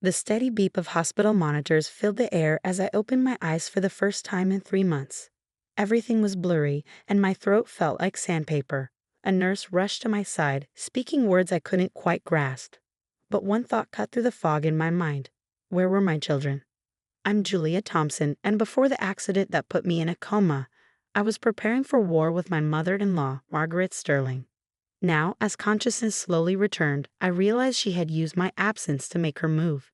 The steady beep of hospital monitors filled the air as I opened my eyes for the first time in 3 months. Everything was blurry, and my throat felt like sandpaper. A nurse rushed to my side, speaking words I couldn't quite grasp. But one thought cut through the fog in my mind. Where were my children? I'm Julia Thompson, and before the accident that put me in a coma, I was preparing for war with my mother-in-law, Margaret Sterling. Now, as consciousness slowly returned, I realized she had used my absence to make her move.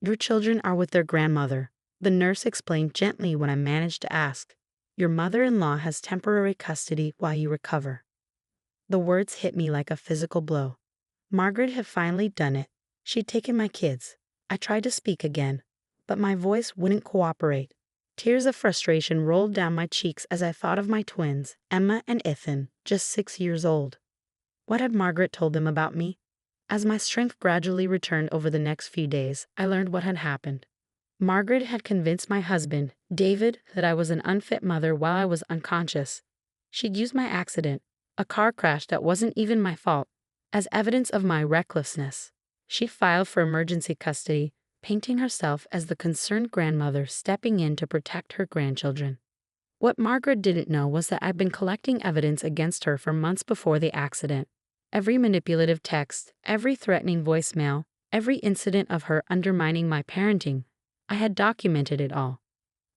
Your children are with their grandmother, the nurse explained gently when I managed to ask. Your mother-in-law has temporary custody while you recover. The words hit me like a physical blow. Margaret had finally done it. She'd taken my kids. I tried to speak again, but my voice wouldn't cooperate. Tears of frustration rolled down my cheeks as I thought of my twins, Emma and Ethan, just 6 years old. What had Margaret told them about me? As my strength gradually returned over the next few days, I learned what had happened. Margaret had convinced my husband, David, that I was an unfit mother while I was unconscious. She'd used my accident, a car crash that wasn't even my fault, as evidence of my recklessness. She filed for emergency custody, painting herself as the concerned grandmother stepping in to protect her grandchildren. What Margaret didn't know was that I'd been collecting evidence against her for months before the accident. Every manipulative text, every threatening voicemail, every incident of her undermining my parenting, I had documented it all.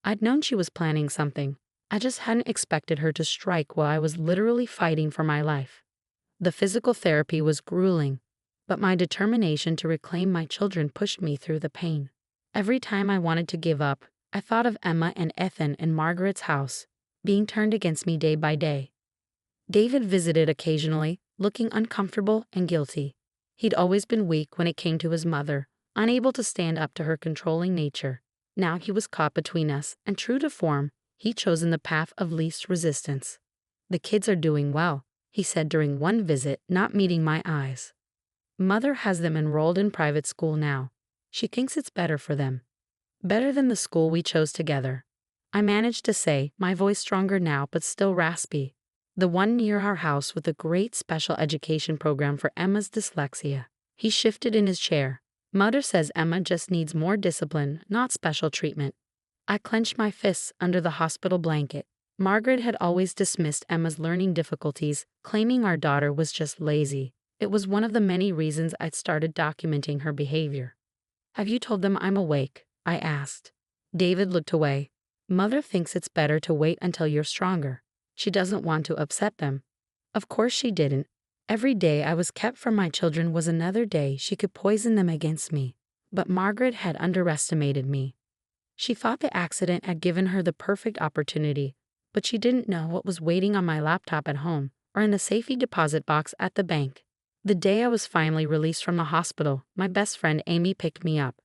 I'd known she was planning something. I just hadn't expected her to strike while I was literally fighting for my life. The physical therapy was grueling, but my determination to reclaim my children pushed me through the pain. Every time I wanted to give up, I thought of Emma and Ethan in Margaret's house, being turned against me day by day. David visited occasionally, looking uncomfortable and guilty. He'd always been weak when it came to his mother, unable to stand up to her controlling nature. Now he was caught between us, and true to form, he'd chosen the path of least resistance. The kids are doing well, he said during one visit, not meeting my eyes. Mother has them enrolled in private school now. She thinks it's better for them. Better than the school we chose together. I managed to say, my voice stronger now but still raspy. The one near our house with a great special education program for Emma's dyslexia. He shifted in his chair. Mother says Emma just needs more discipline, not special treatment. I clenched my fists under the hospital blanket. Margaret had always dismissed Emma's learning difficulties, claiming our daughter was just lazy. It was one of the many reasons I'd started documenting her behavior. Have you told them I'm awake? I asked. David looked away. Mother thinks it's better to wait until you're stronger. She doesn't want to upset them. Of course she didn't. Every day I was kept from my children was another day she could poison them against me. But Margaret had underestimated me. She thought the accident had given her the perfect opportunity, but she didn't know what was waiting on my laptop at home or in the safety deposit box at the bank. The day I was finally released from the hospital, my best friend Amy picked me up.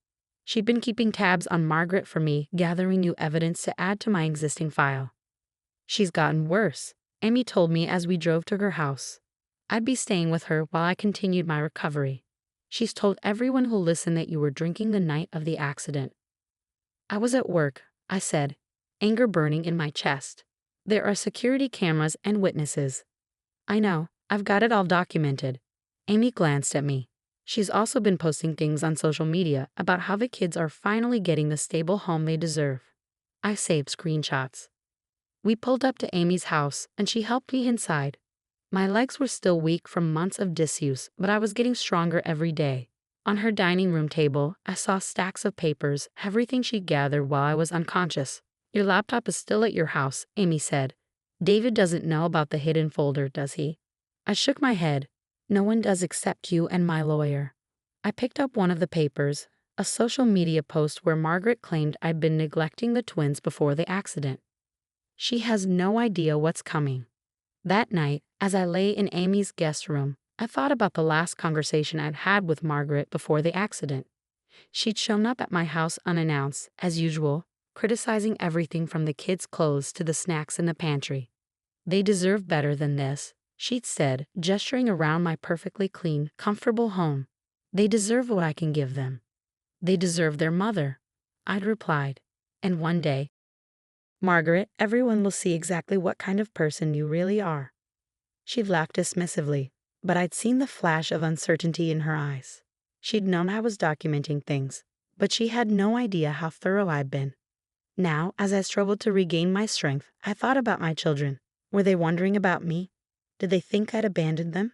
She'd been keeping tabs on Margaret for me, gathering new evidence to add to my existing file. She's gotten worse, Amy told me as we drove to her house. I'd be staying with her while I continued my recovery. She's told everyone who'll listen that you were drinking the night of the accident. I was at work, I said, anger burning in my chest. There are security cameras and witnesses. I know, I've got it all documented. Amy glanced at me. She's also been posting things on social media about how the kids are finally getting the stable home they deserve. I saved screenshots. We pulled up to Amy's house, and she helped me inside. My legs were still weak from months of disuse, but I was getting stronger every day. On her dining room table, I saw stacks of papers, everything she'd gathered while I was unconscious. Your laptop is still at your house, Amy said. David doesn't know about the hidden folder, does he? I shook my head. No one does except you and my lawyer. I picked up one of the papers, a social media post where Margaret claimed I'd been neglecting the twins before the accident. She has no idea what's coming. That night, as I lay in Amy's guest room, I thought about the last conversation I'd had with Margaret before the accident. She'd shown up at my house unannounced, as usual, criticizing everything from the kids' clothes to the snacks in the pantry. They deserve better than this, she'd said, gesturing around my perfectly clean, comfortable home. They deserve what I can give them. They deserve their mother, I'd replied. And one day, Margaret, everyone will see exactly what kind of person you really are. She'd laughed dismissively, but I'd seen the flash of uncertainty in her eyes. She'd known I was documenting things, but she had no idea how thorough I'd been. Now, as I struggled to regain my strength, I thought about my children. Were they wondering about me? Did they think I'd abandoned them?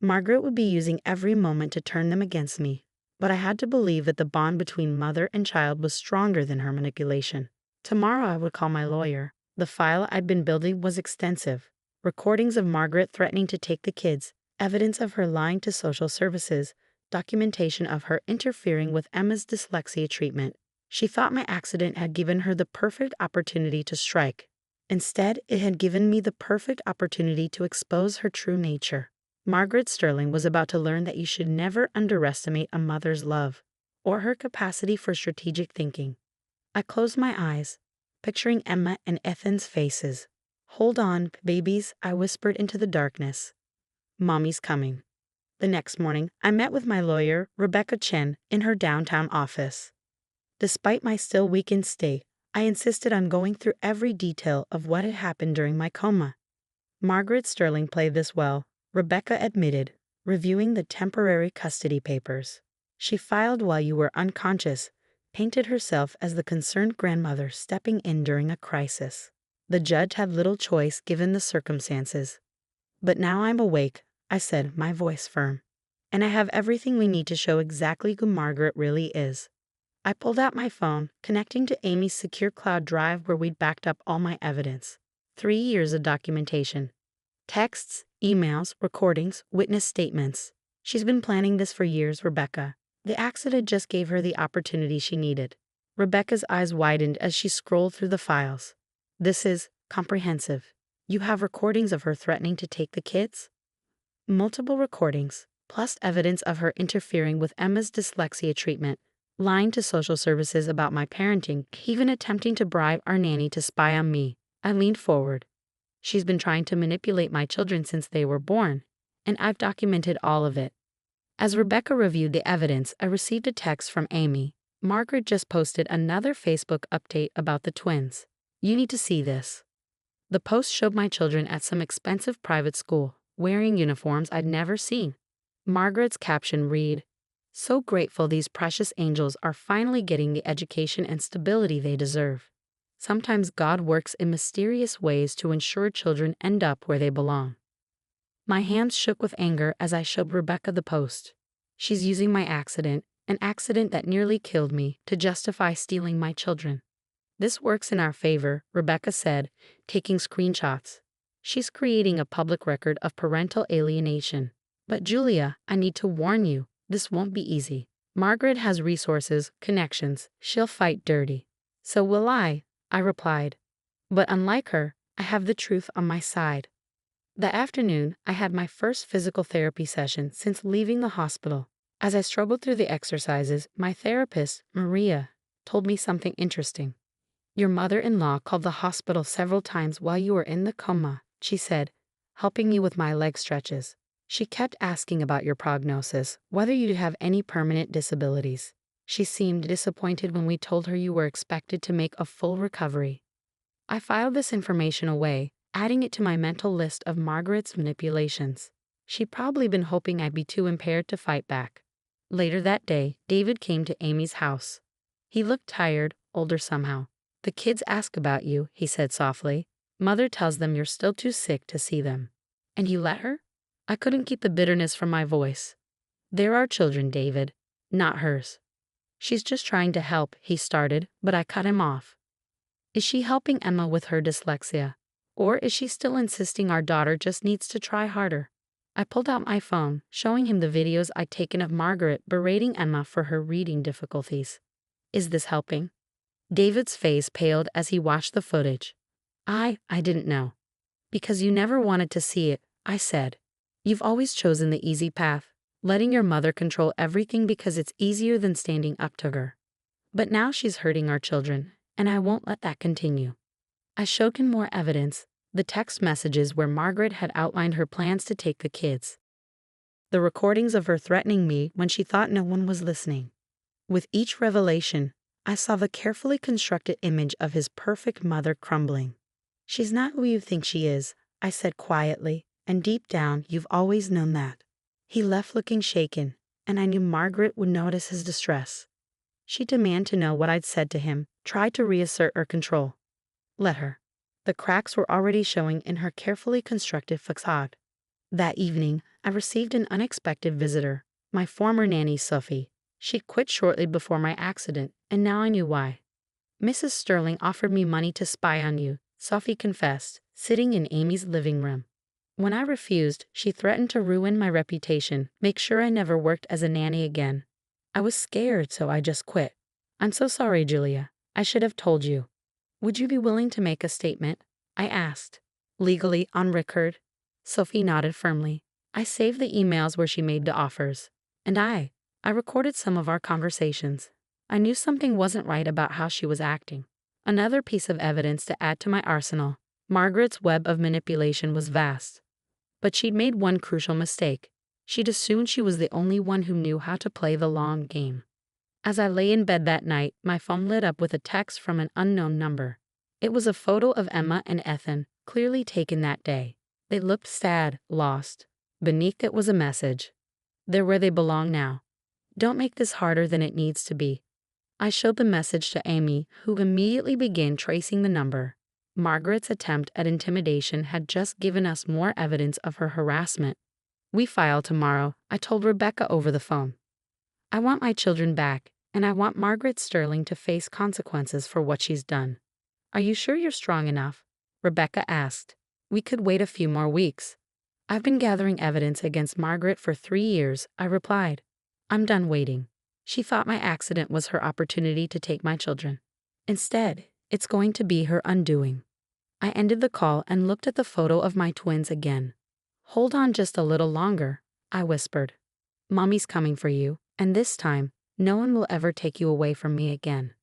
Margaret would be using every moment to turn them against me, but I had to believe that the bond between mother and child was stronger than her manipulation. Tomorrow I would call my lawyer. The file I'd been building was extensive. Recordings of Margaret threatening to take the kids, evidence of her lying to social services, documentation of her interfering with Emma's dyslexia treatment. She thought my accident had given her the perfect opportunity to strike. Instead, it had given me the perfect opportunity to expose her true nature. Margaret Sterling was about to learn that you should never underestimate a mother's love or her capacity for strategic thinking. I closed my eyes, picturing Emma and Ethan's faces. "Hold on, babies," I whispered into the darkness. "Mommy's coming." The next morning, I met with my lawyer, Rebecca Chen, in her downtown office. Despite my still weakened state, I insisted on going through every detail of what had happened during my coma. Margaret Sterling played this well, Rebecca admitted, reviewing the temporary custody papers. She filed while you were unconscious, painted herself as the concerned grandmother stepping in during a crisis. The judge had little choice given the circumstances. "But now I'm awake," I said, my voice firm. "And I have everything we need to show exactly who Margaret really is." I pulled out my phone, connecting to Amy's secure cloud drive where we'd backed up all my evidence. 3 years of documentation. Texts, emails, recordings, witness statements. She's been planning this for years, Rebecca. The accident just gave her the opportunity she needed. Rebecca's eyes widened as she scrolled through the files. "This is comprehensive. You have recordings of her threatening to take the kids?" "Multiple recordings, plus evidence of her interfering with Emma's dyslexia treatment, lying to social services about my parenting, even attempting to bribe our nanny to spy on me." I leaned forward. "She's been trying to manipulate my children since they were born, and I've documented all of it." As Rebecca reviewed the evidence, I received a text from Amy. "Margaret just posted another Facebook update about the twins. You need to see this." The post showed my children at some expensive private school, wearing uniforms I'd never seen. Margaret's caption read, "So grateful these precious angels are finally getting the education and stability they deserve. Sometimes God works in mysterious ways to ensure children end up where they belong." My hands shook with anger as I showed Rebecca the post. She's using my accident, an accident that nearly killed me, to justify stealing my children. "This works in our favor," Rebecca said, taking screenshots. "She's creating a public record of parental alienation. But Julia, I need to warn you, this won't be easy. Margaret has resources, connections, she'll fight dirty." "So will I replied. "But unlike her, I have the truth on my side." That afternoon, I had my first physical therapy session since leaving the hospital. As I struggled through the exercises, my therapist, Maria, told me something interesting. "Your mother-in-law called the hospital several times while you were in the coma," she said, helping me with my leg stretches. "She kept asking about your prognosis, whether you'd have any permanent disabilities. She seemed disappointed when we told her you were expected to make a full recovery." I filed this information away, adding it to my mental list of Margaret's manipulations. She'd probably been hoping I'd be too impaired to fight back. Later that day, David came to Amy's house. He looked tired, older somehow. "The kids ask about you," he said softly. "Mother tells them you're still too sick to see them." "And you let her?" I couldn't keep the bitterness from my voice. "They're our children, David, not hers." "She's just trying to help," he started, but I cut him off. "Is she helping Emma with her dyslexia? Or is she still insisting our daughter just needs to try harder?" I pulled out my phone, showing him the videos I'd taken of Margaret berating Emma for her reading difficulties. "Is this helping?" David's face paled as he watched the footage. I didn't know." "Because you never wanted to see it," I said. "You've always chosen the easy path, letting your mother control everything because it's easier than standing up to her. But now she's hurting our children, and I won't let that continue." I showed him more evidence, the text messages where Margaret had outlined her plans to take the kids. The recordings of her threatening me when she thought no one was listening. With each revelation, I saw the carefully constructed image of his perfect mother crumbling. "She's not who you think she is," I said quietly, "and deep down you've always known that." He left looking shaken, and I knew Margaret would notice his distress. She demanded to know what I'd said to him, tried to reassert her control. Let her. The cracks were already showing in her carefully constructed facade. That evening, I received an unexpected visitor, my former nanny Sophie. She'd quit shortly before my accident, and now I knew why. Mrs. Sterling offered me money to spy on you, Sophie confessed, sitting in Amy's living room. When I refused, she threatened to ruin my reputation, make sure I never worked as a nanny again. I was scared, so I just quit. I'm so sorry, Julia. I should have told you. Would you be willing to make a statement? I asked. Legally, on record? Sophie nodded firmly. I saved the emails where she made the offers. And I recorded some of our conversations. I knew something wasn't right about how she was acting. Another piece of evidence to add to my arsenal. Margaret's web of manipulation was vast. But she'd made one crucial mistake. She'd assumed she was the only one who knew how to play the long game. As I lay in bed that night, my phone lit up with a text from an unknown number. It was a photo of Emma and Ethan, clearly taken that day. They looked sad, lost. Beneath it was a message. They're where they belong now. Don't make this harder than it needs to be. I showed the message to Amy, who immediately began tracing the number. Margaret's attempt at intimidation had just given us more evidence of her harassment. We file tomorrow, I told Rebecca over the phone. I want my children back, and I want Margaret Sterling to face consequences for what she's done. Are you sure you're strong enough? Rebecca asked. We could wait a few more weeks. I've been gathering evidence against Margaret for 3 years, I replied. I'm done waiting. She thought my accident was her opportunity to take my children. Instead, it's going to be her undoing. I ended the call and looked at the photo of my twins again. Hold on just a little longer, I whispered. Mommy's coming for you, and this time, no one will ever take you away from me again.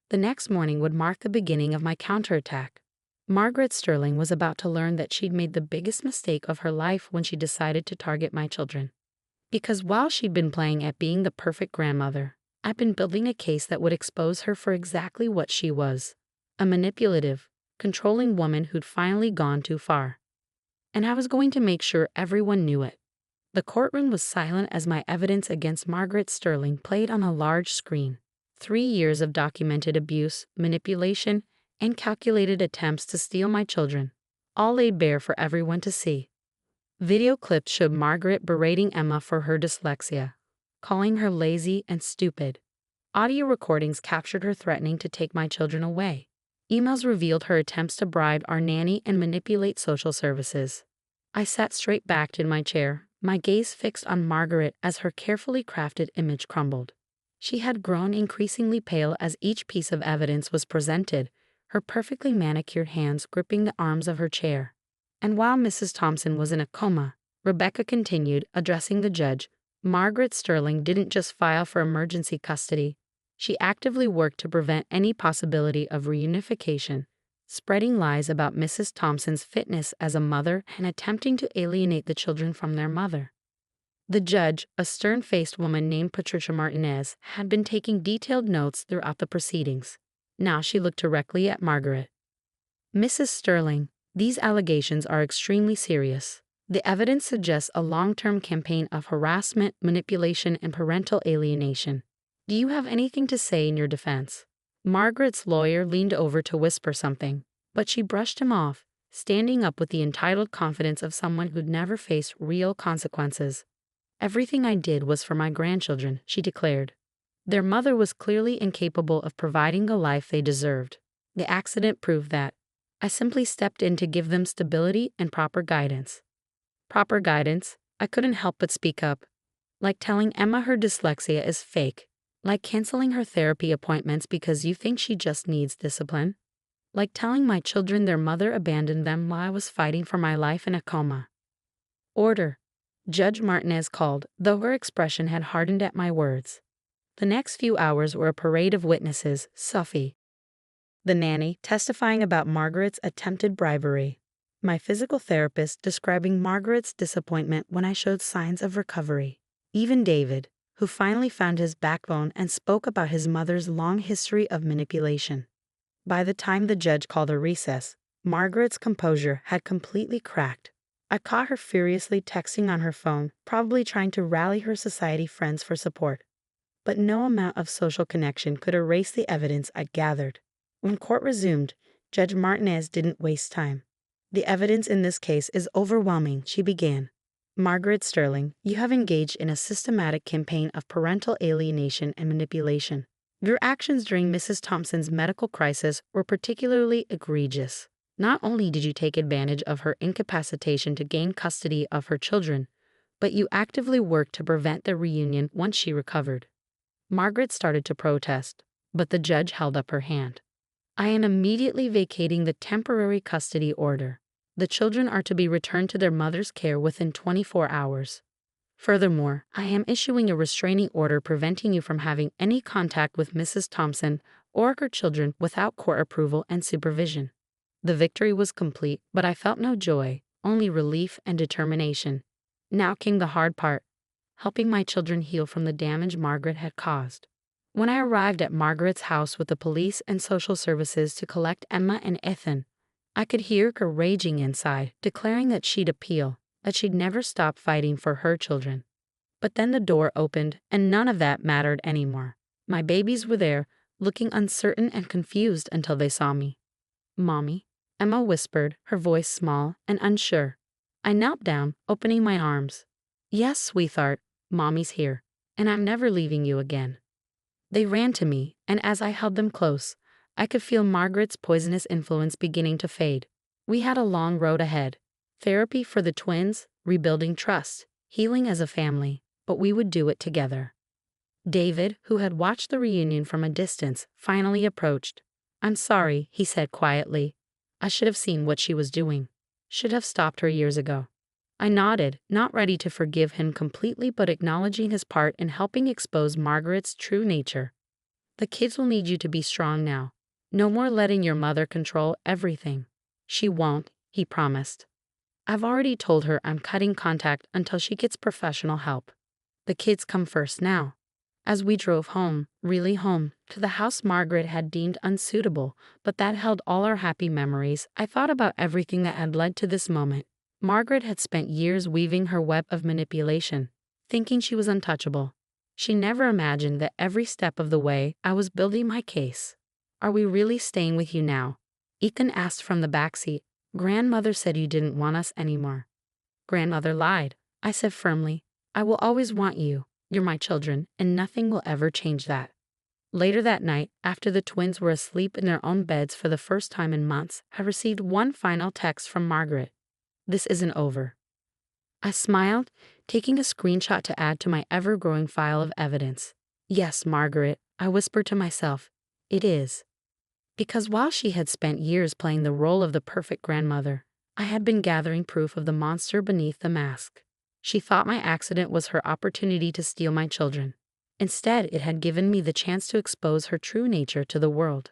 The next morning would mark the beginning of my counterattack. Margaret Sterling was about to learn that she'd made the biggest mistake of her life when she decided to target my children. Because while she'd been playing at being the perfect grandmother, I'd been building a case that would expose her for exactly what she was, a manipulative, controlling woman who'd finally gone too far. And I was going to make sure everyone knew it. The courtroom was silent as my evidence against Margaret Sterling played on a large screen. 3 years of documented abuse, manipulation, and calculated attempts to steal my children, all laid bare for everyone to see. Video clips showed Margaret berating Emma for her dyslexia, calling her lazy and stupid. Audio recordings captured her threatening to take my children away. Emails revealed her attempts to bribe our nanny and manipulate social services. I sat straight-backed in my chair, my gaze fixed on Margaret as her carefully crafted image crumbled. She had grown increasingly pale as each piece of evidence was presented, her perfectly manicured hands gripping the arms of her chair. And while Mrs. Thompson was in a coma, Rebecca continued, addressing the judge. Margaret Sterling didn't just file for emergency custody. She actively worked to prevent any possibility of reunification, spreading lies about Mrs. Thompson's fitness as a mother and attempting to alienate the children from their mother. The judge, a stern-faced woman named Patricia Martinez, had been taking detailed notes throughout the proceedings. Now she looked directly at Margaret. Mrs. Sterling, these allegations are extremely serious. The evidence suggests a long-term campaign of harassment, manipulation, and parental alienation. Do you have anything to say in your defense? Margaret's lawyer leaned over to whisper something, but she brushed him off, standing up with the entitled confidence of someone who'd never faced real consequences. Everything I did was for my grandchildren, she declared. Their mother was clearly incapable of providing the life they deserved. The accident proved that. I simply stepped in to give them stability and proper guidance. Proper guidance? I couldn't help but speak up. Like telling Emma her dyslexia is fake. Like canceling her therapy appointments because you think she just needs discipline. Like telling my children their mother abandoned them while I was fighting for my life in a coma. Order. Judge Martinez called, though her expression had hardened at my words. The next few hours were a parade of witnesses. Sophie, the nanny, testifying about Margaret's attempted bribery. My physical therapist describing Margaret's disappointment when I showed signs of recovery. Even David, who finally found his backbone and spoke about his mother's long history of manipulation. By the time the judge called a recess, Margaret's composure had completely cracked. I caught her furiously texting on her phone, probably trying to rally her society friends for support. but no amount of social connection could erase the evidence I'd gathered. When court resumed, Judge Martinez didn't waste time. "The evidence in this case is overwhelming," she began. "Margaret Sterling, you have engaged in a systematic campaign of parental alienation and manipulation. Your actions during Mrs. Thompson's medical crisis were particularly egregious. Not only did you take advantage of her incapacitation to gain custody of her children, but you actively worked to prevent their reunion once she recovered." Margaret started to protest, but the judge held up her hand. "I am immediately vacating the temporary custody order. The children are to be returned to their mother's care within 24 hours. Furthermore, I am issuing a restraining order preventing you from having any contact with Mrs. Thompson or her children without court approval and supervision." The victory was complete, but I felt no joy, only relief and determination. Now came the hard part: helping my children heal from the damage Margaret had caused. When I arrived at Margaret's house with the police and social services to collect Emma and Ethan, I could hear her raging inside, declaring that she'd appeal, that she'd never stop fighting for her children. But then the door opened, and none of that mattered anymore. My babies were there, looking uncertain and confused until they saw me. "Mommy," Emma whispered, her voice small and unsure. I knelt down, opening my arms. "Yes, sweetheart, Mommy's here, and I'm never leaving you again." They ran to me, and as I held them close, I could feel Margaret's poisonous influence beginning to fade. We had a long road ahead: therapy for the twins, rebuilding trust, healing as a family, but we would do it together. David, who had watched the reunion from a distance, finally approached. "I'm sorry," he said quietly. "I should have seen what she was doing. Should have stopped her years ago." I nodded, not ready to forgive him completely but acknowledging his part in helping expose Margaret's true nature. "The kids will need you to be strong now. No more letting your mother control everything." "She won't," he promised. "I've already told her I'm cutting contact until she gets professional help. The kids come first now." As we drove home, really home, to the house Margaret had deemed unsuitable, but that held all our happy memories, I thought about everything that had led to this moment. Margaret had spent years weaving her web of manipulation, thinking she was untouchable. She never imagined that every step of the way I was building my case. "Are we really staying with you now?" Ethan asked from the backseat. "Grandmother said you didn't want us anymore." "Grandmother lied," I said firmly. "I will always want you. You're my children, and nothing will ever change that." Later that night, after the twins were asleep in their own beds for the first time in months, I received one final text from Margaret. "This isn't over." I smiled, taking a screenshot to add to my ever-growing file of evidence. "Yes, Margaret," I whispered to myself, "it is." Because while she had spent years playing the role of the perfect grandmother, I had been gathering proof of the monster beneath the mask. She thought my accident was her opportunity to steal my children. Instead, it had given me the chance to expose her true nature to the world.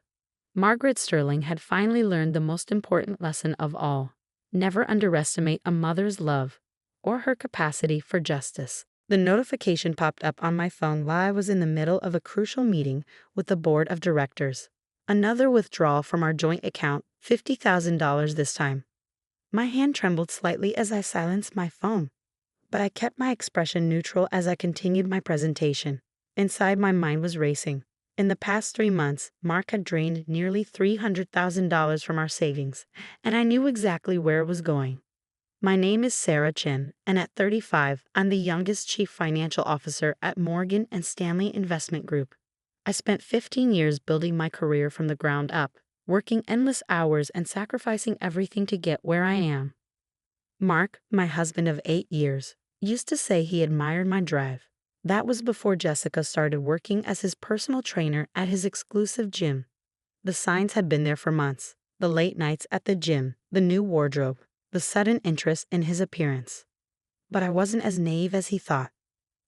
Margaret Sterling had finally learned the most important lesson of all: never underestimate a mother's love or her capacity for justice. The notification popped up on my phone while I was in the middle of a crucial meeting with the board of directors. Another withdrawal from our joint account, $50,000 this time. My hand trembled slightly as I silenced my phone, but I kept my expression neutral as I continued my presentation. Inside, my mind was racing. In the past 3 months, Mark had drained nearly $300,000 from our savings, and I knew exactly where it was going. My name is Sarah Chin, and at 35, I'm the youngest chief financial officer at Morgan & Stanley Investment Group. I spent 15 years building my career from the ground up, working endless hours and sacrificing everything to get where I am. Mark, my husband of 8 years, used to say he admired my drive. That was before Jessica started working as his personal trainer at his exclusive gym. The signs had been there for months: the late nights at the gym, the new wardrobe, the sudden interest in his appearance. But I wasn't as naive as he thought.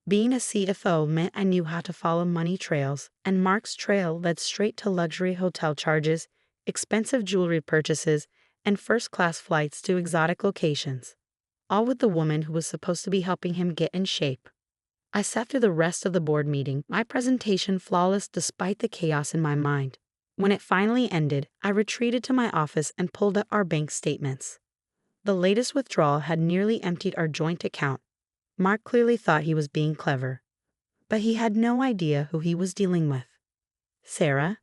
Being a CFO meant I knew how to follow money trails, and Mark's trail led straight to luxury hotel charges, expensive jewelry purchases, and first-class flights to exotic locations, all with the woman who was supposed to be helping him get in shape. I sat through the rest of the board meeting, my presentation flawless despite the chaos in my mind. When it finally ended, I retreated to my office and pulled up our bank statements. The latest withdrawal had nearly emptied our joint account. Mark clearly thought he was being clever. but he had no idea who he was dealing with. Sarah?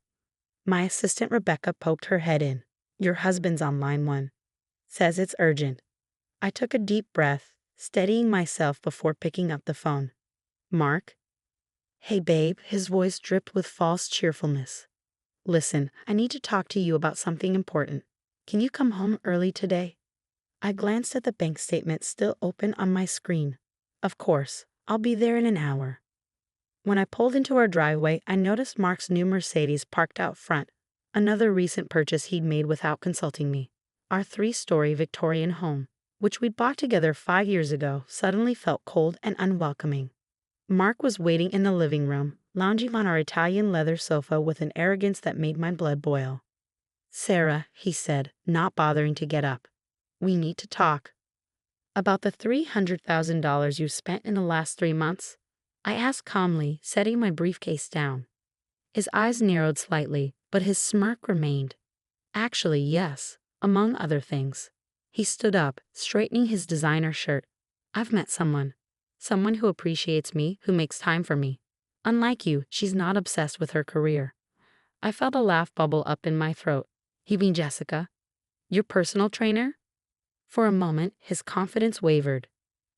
My assistant Rebecca poked her head in. Your husband's on line 1. Says it's urgent. I took a deep breath, steadying myself before picking up the phone. Mark? Hey babe, his voice dripped with false cheerfulness. Listen, I need to talk to you about something important. Can you come home early today? I glanced at the bank statement still open on my screen. Of course, I'll be there in an hour. When I pulled into our driveway, I noticed Mark's new Mercedes parked out front, another recent purchase he'd made without consulting me. Our 3-story Victorian home, which we'd bought together 5 years ago, suddenly felt cold and unwelcoming. Mark was waiting in the living room, lounging on our Italian leather sofa with an arrogance that made my blood boil. Sarah, he said, not bothering to get up. We need to talk. About the $300,000 you spent in the last 3 months? I asked calmly, setting my briefcase down. His eyes narrowed slightly, but his smirk remained. Actually, yes, among other things. He stood up, straightening his designer shirt. I've met someone. Someone who appreciates me, who makes time for me. Unlike you, she's not obsessed with her career. I felt a laugh bubble up in my throat. You mean Jessica? Your personal trainer? For a moment, his confidence wavered.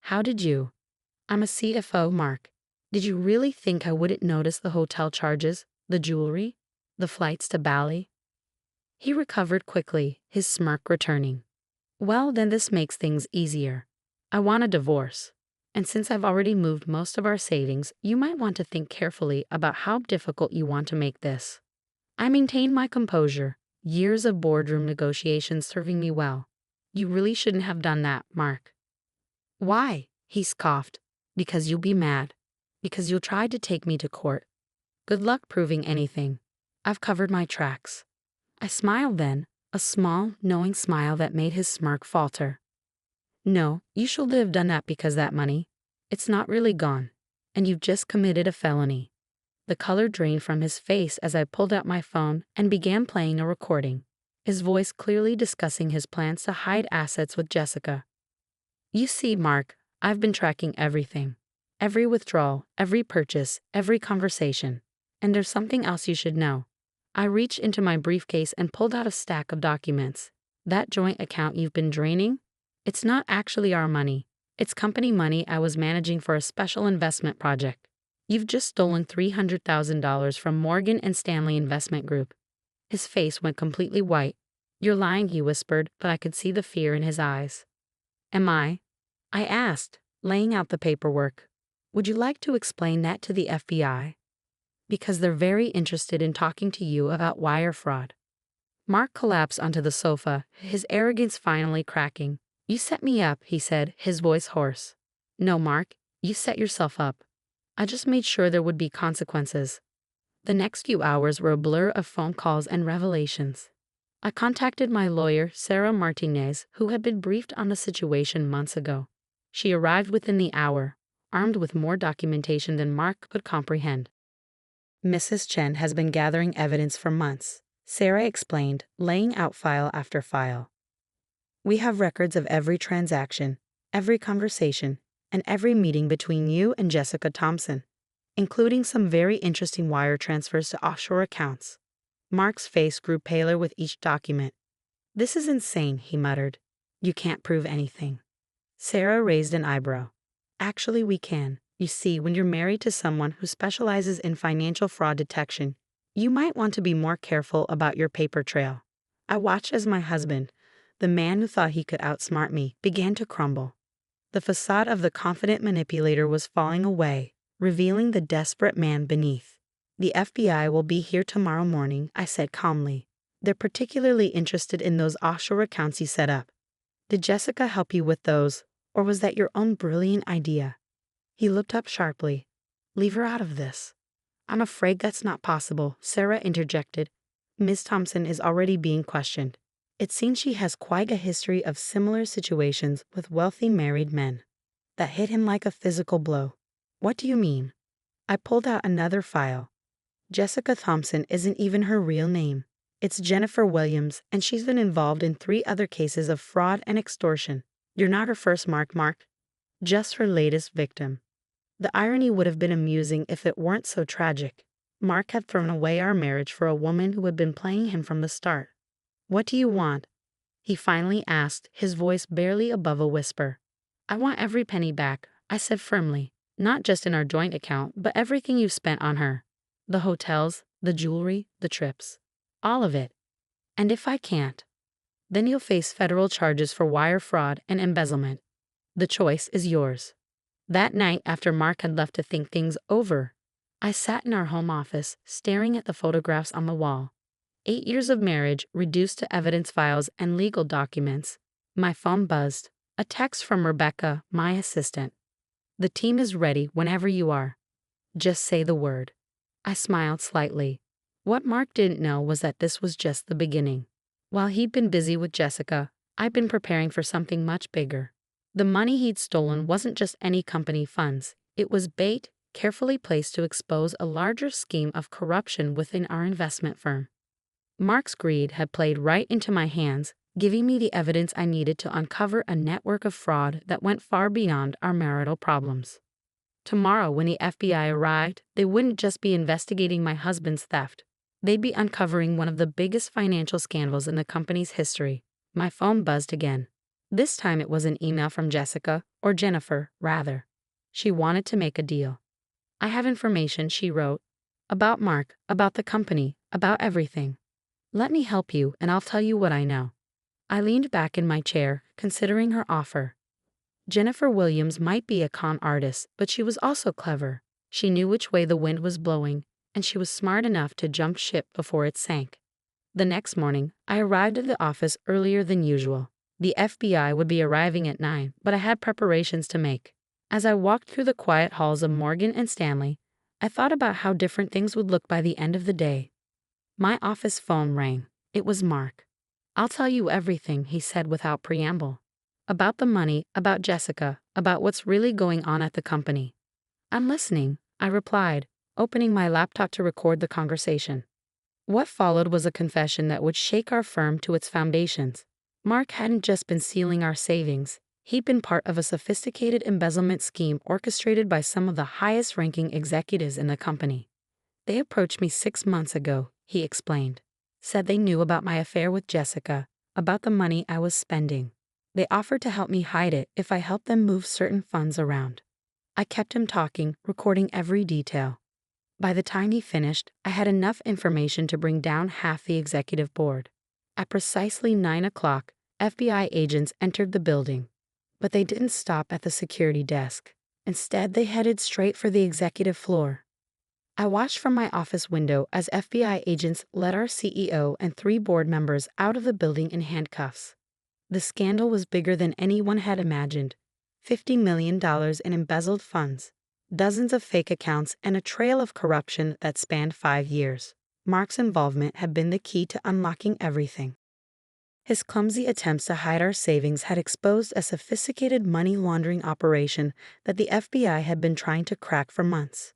How did you? I'm a CFO, Mark. Did you really think I wouldn't notice the hotel charges, the jewelry, the flights to Bali? He recovered quickly, his smirk returning. Well, then this makes things easier. I want a divorce. And since I've already moved most of our savings, you might want to think carefully about how difficult you want to make this. I maintained my composure, years of boardroom negotiations serving me well. You really shouldn't have done that, Mark. Why? He scoffed. Because you'll be mad. Because you'll try to take me to court. Good luck proving anything. I've covered my tracks. I smiled then, a small, knowing smile that made his smirk falter. No, you should have done that because that money, it's not really gone, and you've just committed a felony. The color drained from his face as I pulled out my phone and began playing a recording, his voice clearly discussing his plans to hide assets with Jessica. You see, Mark, I've been tracking everything. Every withdrawal, every purchase, every conversation. And there's something else you should know. I reached into my briefcase and pulled out a stack of documents. That joint account you've been draining? It's not actually our money. It's company money I was managing for a special investment project. You've just stolen $300,000 from Morgan & Stanley Investment Group. His face went completely white. You're lying, he whispered, but I could see the fear in his eyes. Am I? I asked, laying out the paperwork. Would you like to explain that to the FBI? Because they're very interested in talking to you about wire fraud. Mark collapsed onto the sofa, his arrogance finally cracking. You set me up, he said, his voice hoarse. No, Mark, you set yourself up. I just made sure there would be consequences. The next few hours were a blur of phone calls and revelations. I contacted my lawyer, Sarah Martinez, who had been briefed on the situation months ago. She arrived within the hour, armed with more documentation than Mark could comprehend. Mrs. Chen has been gathering evidence for months, Sarah explained, laying out file after file. We have records of every transaction, every conversation, and every meeting between you and Jessica Thompson, including some very interesting wire transfers to offshore accounts. Mark's face grew paler with each document. This is insane, he muttered. You can't prove anything. Sarah raised an eyebrow. Actually, we can. You see, when you're married to someone who specializes in financial fraud detection, you might want to be more careful about your paper trail. I watched as my husband, the man who thought he could outsmart me, began to crumble. The facade of the confident manipulator was falling away, revealing the desperate man beneath. The FBI will be here tomorrow morning, I said calmly. They're particularly interested in those offshore accounts you set up. Did Jessica help you with those, or was that your own brilliant idea? He looked up sharply. Leave her out of this. I'm afraid that's not possible, Sarah interjected. Ms. Thompson is already being questioned. It seems she has quite a history of similar situations with wealthy married men. That hit him like a physical blow. What do you mean? I pulled out another file. Jessica Thompson isn't even her real name. It's Jennifer Williams, and she's been involved in 3 other cases of fraud and extortion. You're not her first Mark, just her latest victim. The irony would have been amusing if it weren't so tragic. Mark had thrown away our marriage for a woman who had been playing him from the start. "What do you want?" he finally asked, his voice barely above a whisper. "I want every penny back," I said firmly. "Not just in our joint account, but everything you spent on her. The hotels, the jewelry, the trips. All of it. And if I can't, then you'll face federal charges for wire fraud and embezzlement. The choice is yours." That night, after Mark had left to think things over, I sat in our home office, staring at the photographs on the wall. 8 years of marriage reduced to evidence files and legal documents. My phone buzzed. A text from Rebecca, my assistant. "The team is ready whenever you are. Just say the word." I smiled slightly. What Mark didn't know was that this was just the beginning. While he'd been busy with Jessica, I'd been preparing for something much bigger. The money he'd stolen wasn't just any company funds. It was bait, carefully placed to expose a larger scheme of corruption within our investment firm. Mark's greed had played right into my hands, giving me the evidence I needed to uncover a network of fraud that went far beyond our marital problems. Tomorrow, when the FBI arrived, they wouldn't just be investigating my husband's theft. They'd be uncovering one of the biggest financial scandals in the company's history. My phone buzzed again. This time it was an email from Jessica, or Jennifer, rather. She wanted to make a deal. "I have information," she wrote, "about Mark, about the company, about everything. Let me help you, and I'll tell you what I know." I leaned back in my chair, considering her offer. Jennifer Williams might be a con artist, but she was also clever. She knew which way the wind was blowing, and she was smart enough to jump ship before it sank. The next morning, I arrived at the office earlier than usual. The FBI would be arriving at 9, but I had preparations to make. As I walked through the quiet halls of Morgan and Stanley, I thought about how different things would look by the end of the day. My office phone rang. It was Mark. "I'll tell you everything," he said without preamble. "About the money, about Jessica, about what's really going on at the company." "I'm listening," I replied, opening my laptop to record the conversation. What followed was a confession that would shake our firm to its foundations. Mark hadn't just been stealing our savings. He'd been part of a sophisticated embezzlement scheme orchestrated by some of the highest-ranking executives in the company. "They approached me 6 months ago," he explained. "Said they knew about my affair with Jessica, about the money I was spending. They offered to help me hide it if I helped them move certain funds around." I kept him talking, recording every detail. By the time he finished, I had enough information to bring down half the executive board. At precisely 9 o'clock, FBI agents entered the building. But they didn't stop at the security desk. Instead, they headed straight for the executive floor. I watched from my office window as FBI agents led our CEO and 3 board members out of the building in handcuffs. The scandal was bigger than anyone had imagined. $50 million in embezzled funds, dozens of fake accounts, and a trail of corruption that spanned 5 years. Mark's involvement had been the key to unlocking everything. His clumsy attempts to hide our savings had exposed a sophisticated money laundering operation that the FBI had been trying to crack for months.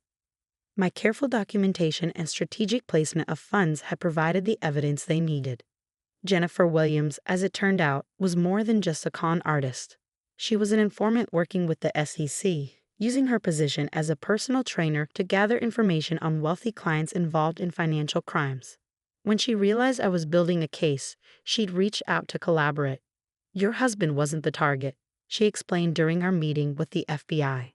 My careful documentation and strategic placement of funds had provided the evidence they needed. Jennifer Williams, as it turned out, was more than just a con artist. She was an informant working with the SEC, using her position as a personal trainer to gather information on wealthy clients involved in financial crimes. When she realized I was building a case, she'd reach out to collaborate. "Your husband wasn't the target," she explained during our meeting with the FBI.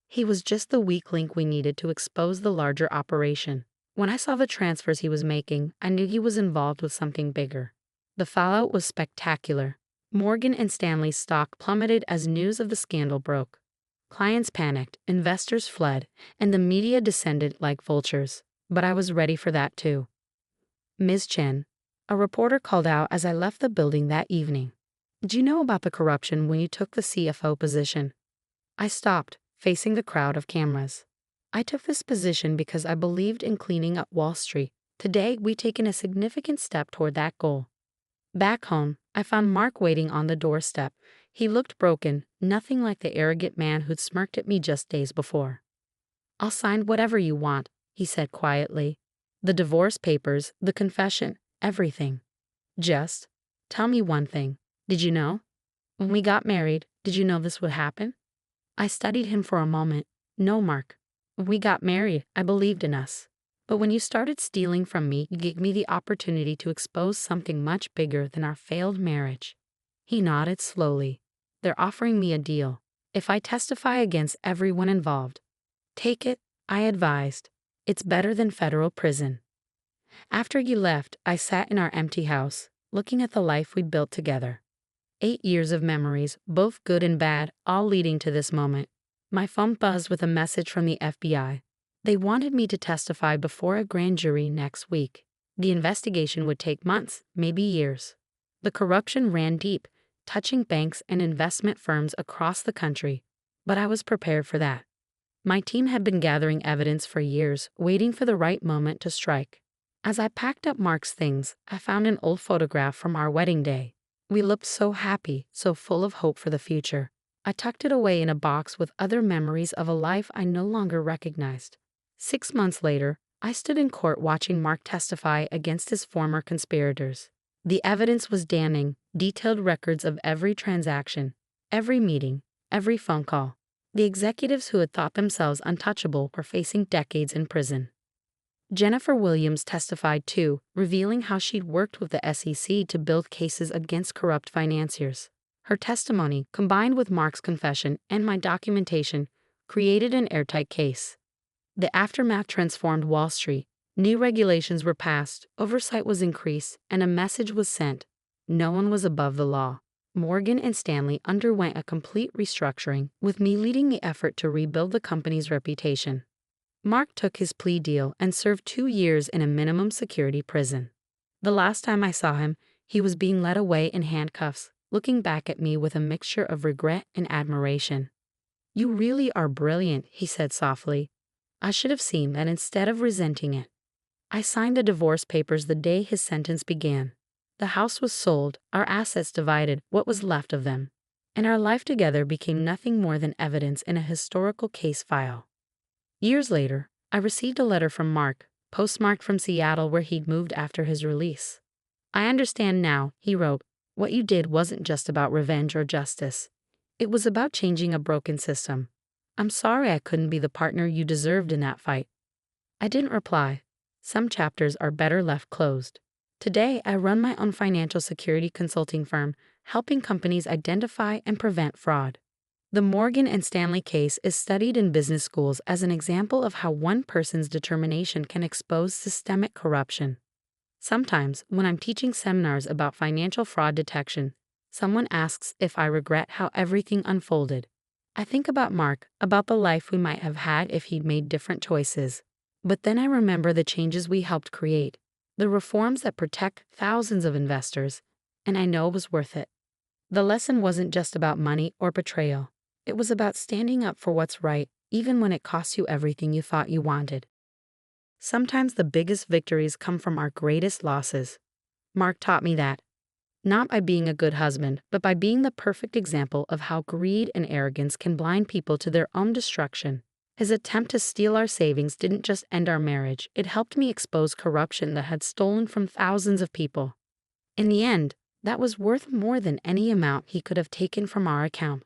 "He was just the weak link we needed to expose the larger operation. When I saw the transfers he was making, I knew he was involved with something bigger." The fallout was spectacular. Morgan and Stanley's stock plummeted as news of the scandal broke. Clients panicked, investors fled, and the media descended like vultures. But I was ready for that too. "Ms. Chen," a reporter called out as I left the building that evening, "did you know about the corruption when you took the CFO position?" I stopped, facing the crowd of cameras. "I took this position because I believed in cleaning up Wall Street. Today, we've taken a significant step toward that goal." Back home, I found Mark waiting on the doorstep. He looked broken, nothing like the arrogant man who'd smirked at me just days before. "I'll sign whatever you want," he said quietly. "The divorce papers, the confession, everything. Just tell me one thing. Did you know? When we got married, did you know this would happen?" I studied him for a moment. No, Mark. We got married. I believed in us. But when you started stealing from me, you gave me the opportunity to expose something much bigger than our failed marriage. He nodded slowly. They're offering me a deal. If I testify against everyone involved. Take it, I advised. It's better than federal prison. After you left, I sat in our empty house, looking at the life we'd built together. 8 years of memories, both good and bad, all leading to this moment. My phone buzzed with a message from the FBI. They wanted me to testify before a grand jury next week. The investigation would take months, maybe years. The corruption ran deep, touching banks and investment firms across the country. But I was prepared for that. My team had been gathering evidence for years, waiting for the right moment to strike. As I packed up Mark's things, I found an old photograph from our wedding day. We looked so happy, so full of hope for the future. I tucked it away in a box with other memories of a life I no longer recognized. 6 months later, I stood in court watching Mark testify against his former conspirators. The evidence was damning, detailed records of every transaction, every meeting, every phone call. The executives who had thought themselves untouchable were facing decades in prison. Jennifer Williams testified too, revealing how she'd worked with the SEC to build cases against corrupt financiers. Her testimony, combined with Mark's confession and my documentation, created an airtight case. The aftermath transformed Wall Street. New regulations were passed, oversight was increased, and a message was sent. No one was above the law. Morgan & Stanley underwent a complete restructuring, with me leading the effort to rebuild the company's reputation. Mark took his plea deal and served 2 years in a minimum security prison. The last time I saw him, he was being led away in handcuffs, looking back at me with a mixture of regret and admiration. "You really are brilliant," he said softly. I should have seen that instead of resenting it. I signed the divorce papers the day his sentence began. The house was sold, our assets divided, what was left of them. And our life together became nothing more than evidence in a historical case file. Years later, I received a letter from Mark, postmarked from Seattle where he'd moved after his release. "I understand now," he wrote, "what you did wasn't just about revenge or justice. It was about changing a broken system. I'm sorry I couldn't be the partner you deserved in that fight." I didn't reply. Some chapters are better left closed. Today, I run my own financial security consulting firm, helping companies identify and prevent fraud. The Morgan & Stanley case is studied in business schools as an example of how one person's determination can expose systemic corruption. Sometimes, when I'm teaching seminars about financial fraud detection, someone asks if I regret how everything unfolded. I think about Mark, about the life we might have had if he'd made different choices. But then I remember the changes we helped create, the reforms that protect thousands of investors, and I know it was worth it. The lesson wasn't just about money or betrayal. It was about standing up for what's right, even when it costs you everything you thought you wanted. Sometimes the biggest victories come from our greatest losses. Mark taught me that. Not by being a good husband, but by being the perfect example of how greed and arrogance can blind people to their own destruction. His attempt to steal our savings didn't just end our marriage, it helped me expose corruption that had stolen from thousands of people. In the end, that was worth more than any amount he could have taken from our account.